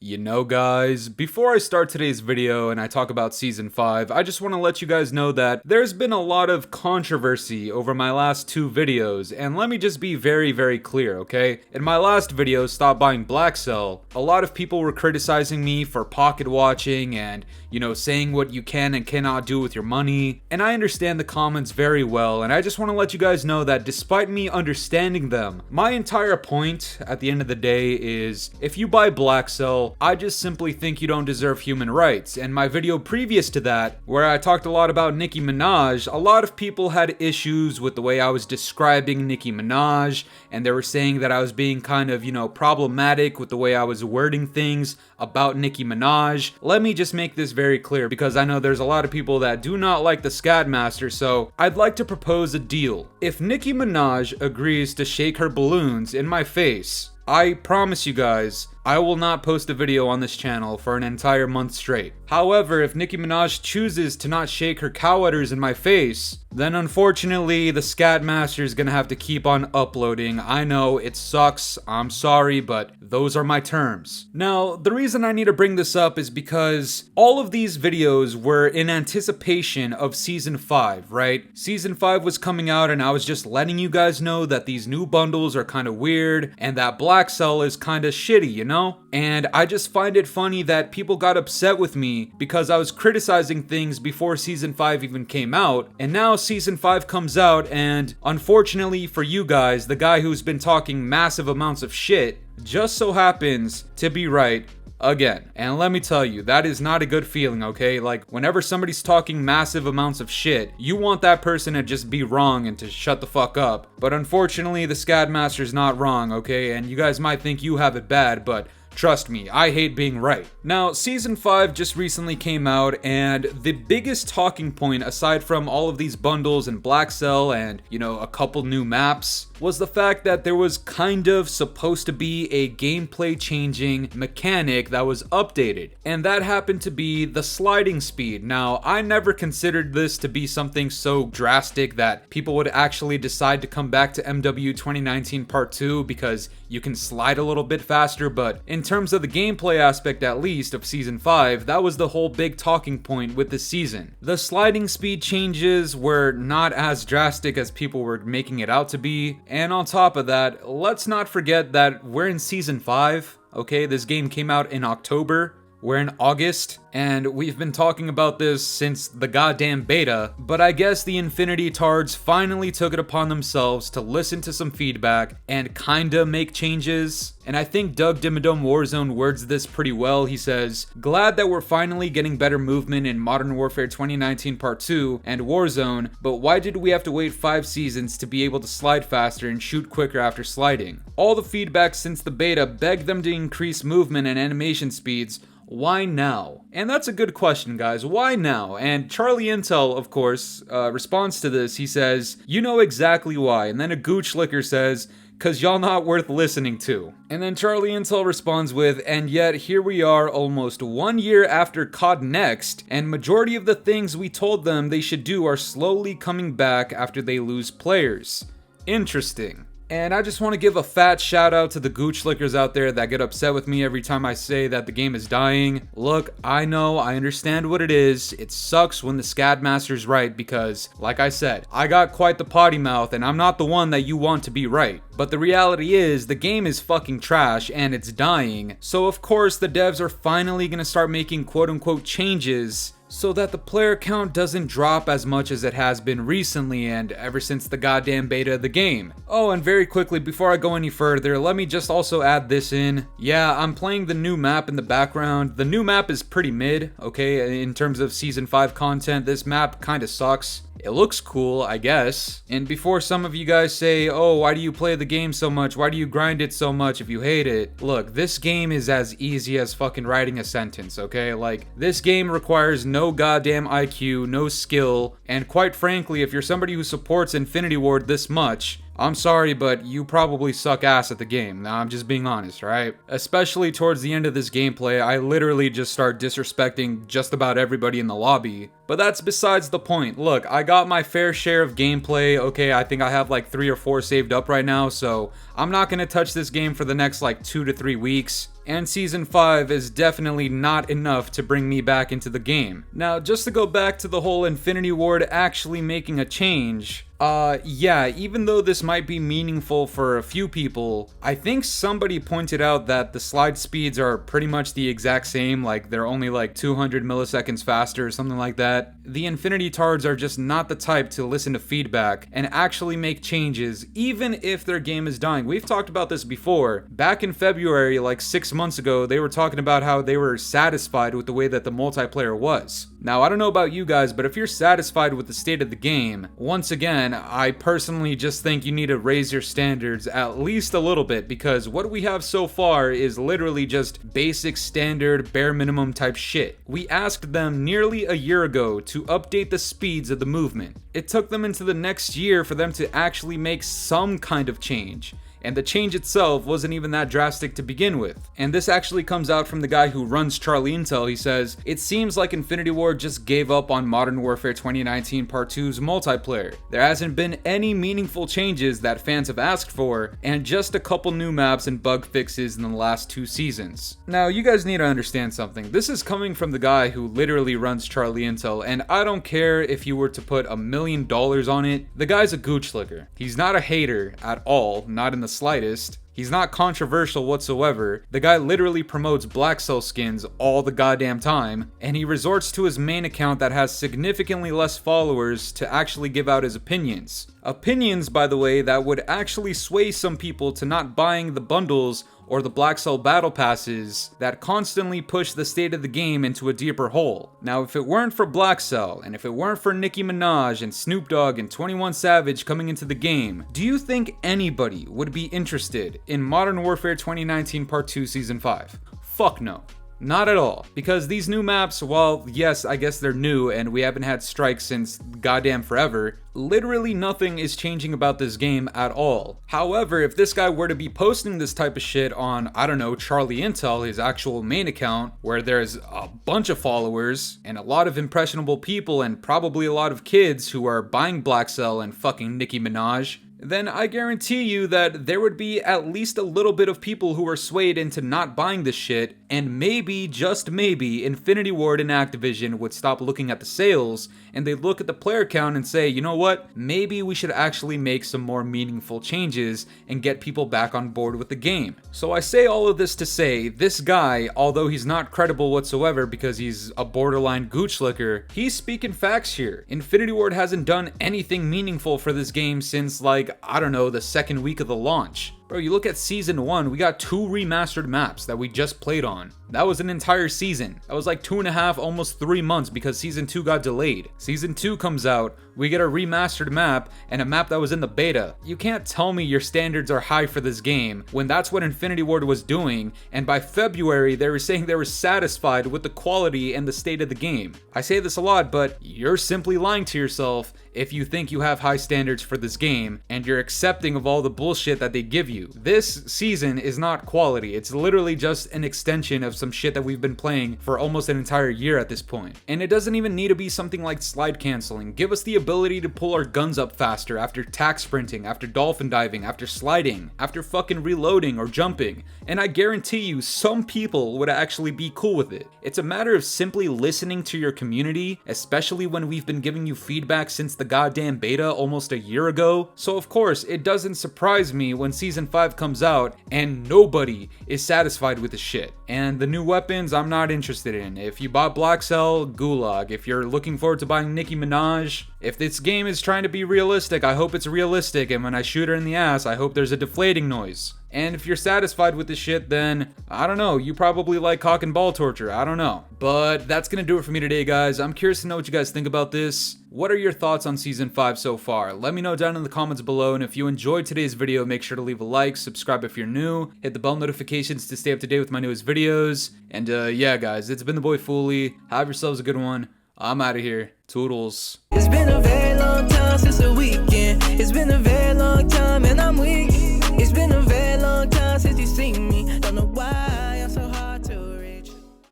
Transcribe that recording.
You know, guys, before I start today's video and I talk about Season 5, I just want to let you guys know that there's been a lot of controversy over my last two videos, and let me just be very clear, okay? In my last video, Stop Buying BLACKCELL, a lot of people were criticizing me for pocket watching and, you know, saying what you can and cannot do with your money, and I understand the comments very well, and I just want to let you guys know that despite me understanding them, my entire point at the end of the day is, if you buy BLACKCELL, I just simply think you don't deserve human rights. And my video previous to that, where I talked a lot about Nicki Minaj, a lot of people had issues with the way I was describing Nicki Minaj, and they were saying that I was being kind of, you know, problematic with the way I was wording things about Nicki Minaj. Let me just make this very clear, because I know there's a lot of people that do not like the Scatmaster, so I'd like to propose a deal. If Nicki Minaj agrees to shake her balloons in my face, I promise you guys, I will not post a video on this channel for an entire month straight. However, if Nicki Minaj chooses to not shake her cow udders in my face, then unfortunately the Scatmaster is gonna have to keep on uploading. I know, it sucks, I'm sorry, but those are my terms. Now, the reason I need to bring this up is because all of these videos were in anticipation of Season 5, right? Season 5 was coming out and I was just letting you guys know that these new bundles are kind of weird and that BLACKCELL is kind of shitty, you know? And I just find it funny that people got upset with me because I was criticizing things before Season 5 even came out, and now Season 5 comes out, and unfortunately for you guys, the guy who's been talking massive amounts of shit just so happens to be right again. And let me tell you, that is not a good feeling, okay? Like, whenever somebody's talking massive amounts of shit, you want that person to just be wrong and to shut the fuck up. But unfortunately, the Scatmaster's not wrong, okay? And you guys might think you have it bad, but trust me, I hate being right. Now, Season 5 just recently came out, and the biggest talking point, aside from all of these bundles and BLACKCELL and, you know, a couple new maps, was the fact that there was kind of supposed to be a gameplay changing mechanic that was updated, and that happened to be the sliding speed. Now, I never considered this to be something so drastic that people would actually decide to come back to MW 2019 Part 2 because you can slide a little bit faster, but in terms of the gameplay aspect at least of Season 5, that was the whole big talking point with the season. The sliding speed changes were not as drastic as people were making it out to be, and on top of that, let's not forget that we're in Season 5, okay? This game came out in October. We're in August, and we've been talking about this since the goddamn beta, but I guess the Infinity Tards finally took it upon themselves to listen to some feedback and kinda make changes. And I think Doug Dimmadome Warzone words this pretty well. He says, "Glad that we're finally getting better movement in Modern Warfare 2019 Part 2 and Warzone, but why did we have to wait 5 seasons to be able to slide faster and shoot quicker after sliding? All the feedback since the beta begged them to increase movement and animation speeds. Why now?" And that's a good question, guys. Why now? And Charlie Intel, of course, responds to this. He says, "You know exactly why." And then a Gooch Licker says, "'Cause y'all not worth listening to." And then Charlie Intel responds with, "And yet here we are almost 1 year after COD Next, and majority of the things we told them they should do are slowly coming back after they lose players." Interesting. And I just want to give a fat shout out to the Gooch Lickers out there that get upset with me every time I say that the game is dying. Look, I know, I understand what it is. It sucks when the Scatmaster's right because, like I said, I got quite the potty mouth and I'm not the one that you want to be right. But the reality is, the game is fucking trash and it's dying. So of course the devs are finally gonna start making quote-unquote changes so that the player count doesn't drop as much as it has been recently and ever since the goddamn beta of the game. Oh, and very quickly, before I go any further, let me just also add this in. Yeah, I'm playing the new map in the background. The new map is pretty mid, okay? In terms of Season 5 content, this map kinda sucks. It looks cool, I guess. And before some of you guys say, "Oh, why do you play the game so much? Why do you grind it so much if you hate it?" Look, this game is as easy as fucking writing a sentence, okay? Like, this game requires no goddamn IQ, no skill, and quite frankly, if you're somebody who supports Infinity Ward this much, I'm sorry, but you probably suck ass at the game. Now, I'm just being honest, right? Especially towards the end of this gameplay, I literally just start disrespecting just about everybody in the lobby. But that's besides the point. Look, I got my fair share of gameplay. Okay, I think I have like 3 or 4 saved up right now, so I'm not gonna touch this game for the next like 2 to 3 weeks. and Season 5 is definitely not enough to bring me back into the game. Now, just to go back to the whole Infinity Ward actually making a change, yeah, even though this might be meaningful for a few people, I think somebody pointed out that the slide speeds are pretty much the exact same, like they're only like 200 milliseconds faster or something like that. The Infinity Tards are just not the type to listen to feedback and actually make changes, even if their game is dying. We've talked about this before. Back in February, like 6 months ago, they were talking about how they were satisfied with the way that the multiplayer was. Now, I don't know about you guys, but if you're satisfied with the state of the game, once again, I personally just think you need to raise your standards at least a little bit, because what we have so far is literally just basic, standard, bare minimum type shit. We asked them nearly a year ago to update the speeds of the movement. It took them into the next year for them to actually make some kind of change. And the change itself wasn't even that drastic to begin with. And this actually comes out from the guy who runs Charlie Intel. He says, "It seems like Infinity Ward just gave up on Modern Warfare 2019 Part 2's multiplayer. There hasn't been any meaningful changes that fans have asked for, and just a couple new maps and bug fixes in the last 2 seasons." Now, you guys need to understand something. This is coming from the guy who literally runs Charlie Intel, and I don't care if you were to put $1 million on it. The guy's a gooch licker. He's not a hater at all, not in the slightest. He's not controversial whatsoever. The guy literally promotes BLACKCELL skins all the goddamn time, and he resorts to his main account that has significantly less followers to actually give out his opinions. Opinions, by the way, that would actually sway some people to not buying the bundles or the BLACKCELL battle passes that constantly push the state of the game into a deeper hole. Now, if it weren't for BLACKCELL, and if it weren't for Nicki Minaj and Snoop Dogg and 21 Savage coming into the game, do you think anybody would be interested in Modern Warfare 2019 Part 2 Season 5? Fuck no. Not at all, because these new maps, while yes, I guess they're new and we haven't had strikes since goddamn forever, literally nothing is changing about this game at all. However, if this guy were to be posting this type of shit on, I don't know, Charlie Intel, his actual main account, where there's a bunch of followers and a lot of impressionable people and probably a lot of kids who are buying BLACKCELL and fucking Nicki Minaj, then I guarantee you that there would be at least a little bit of people who are swayed into not buying this shit, and maybe, just maybe, Infinity Ward and Activision would stop looking at the sales, and they'd look at the player count and say, you know what, maybe we should actually make some more meaningful changes and get people back on board with the game. So I say all of this to say, this guy, although he's not credible whatsoever because he's a borderline gooch licker, he's speaking facts here. Infinity Ward hasn't done anything meaningful for this game since, like, I don't know, the second week of the launch. Bro, you look at Season 1, we got 2 remastered maps that we just played on. That was an entire season. That was like 2.5, almost 3 months because Season 2 got delayed. Season 2 comes out, we get a remastered map and a map that was in the beta. You can't tell me your standards are high for this game when that's what Infinity Ward was doing, and by February they were saying they were satisfied with the quality and the state of the game. I say this a lot, but you're simply lying to yourself if you think you have high standards for this game and you're accepting of all the bullshit that they give you. This season is not quality. It's literally just an extension of some shit that we've been playing for almost an entire year at this point. And it doesn't even need to be something like slide canceling. Give us the ability to pull our guns up faster after tack sprinting, after dolphin diving, after sliding, after fucking reloading or jumping. And I guarantee you some people would actually be cool with it. It's a matter of simply listening to your community, especially when we've been giving you feedback since the goddamn beta almost a year ago. So of course, it doesn't surprise me when Season 5 comes out and nobody is satisfied with the shit. And the new weapons, I'm not interested in. If you bought BLACKCELL, gulag. If you're looking forward to buying Nicki Minaj, if this game is trying to be realistic, I hope it's realistic, and when I shoot her in the ass, I hope there's a deflating noise. And if you're satisfied with this shit, then, I don't know, you probably like cock and ball torture, I don't know. But that's gonna do it for me today, guys. I'm curious to know what you guys think about this. What are your thoughts on Season 5 so far? Let me know down in the comments below, and if you enjoyed today's video, make sure to leave a like, subscribe if you're new, hit the bell notifications to stay up to date with my newest videos. And yeah, guys, it's been the boy Fooly. Have yourselves a good one. I'm out of here. Toodles. It's been a very long time since the weekend. It's been a very long time and I'm weak. It's been a very long time since you seen me. Don't know why.